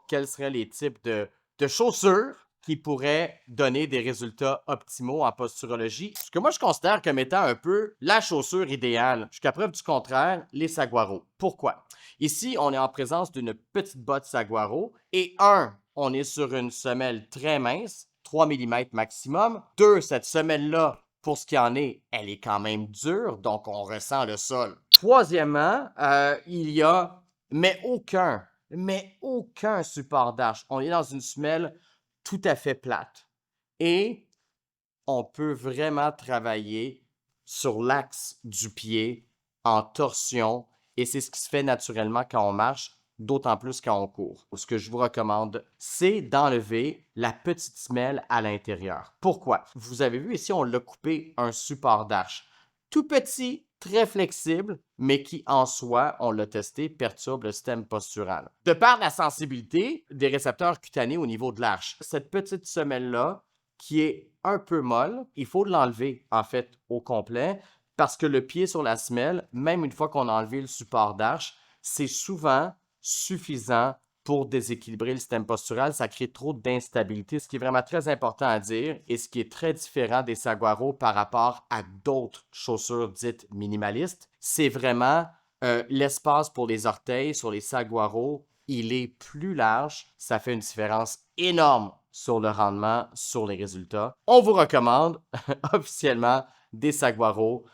quels seraient les types de chaussures qui pourraient donner des résultats optimaux en posturologie. Ce que moi, je considère comme étant un peu la chaussure idéale. Jusqu'à preuve du contraire, les saguaros. Pourquoi? Ici, on est en présence d'une petite botte saguaro et on est sur une semelle très mince, 3 mm maximum. Deux, cette semelle-là, pour ce qui en est, elle est quand même dure, donc on ressent le sol. Troisièmement, il y a, mais aucun support d'arche. On est dans une semelle tout à fait plate. Et on peut vraiment travailler sur l'axe du pied en torsion et c'est ce qui se fait naturellement quand on marche, d'autant plus quand on court. Ce que je vous recommande, c'est d'enlever la petite semelle à l'intérieur. Pourquoi? Vous avez vu ici, on l'a coupé un support d'arche. Tout petit, très flexible, mais qui en soi, on l'a testé, perturbe le système postural. De par la sensibilité des récepteurs cutanés au niveau de l'arche, cette petite semelle-là, qui est un peu molle, il faut l'enlever en fait au complet parce que le pied sur la semelle, même une fois qu'on a enlevé le support d'arche, c'est souvent suffisant pour déséquilibrer le système postural. Ça crée trop d'instabilité, ce qui est vraiment très important à dire et ce qui est très différent des saguaros par rapport à d'autres chaussures dites minimalistes. C'est vraiment l'espace pour les orteils sur les saguaros, il est plus large. Ça fait une différence énorme sur le rendement, sur les résultats. On vous recommande officiellement des saguaros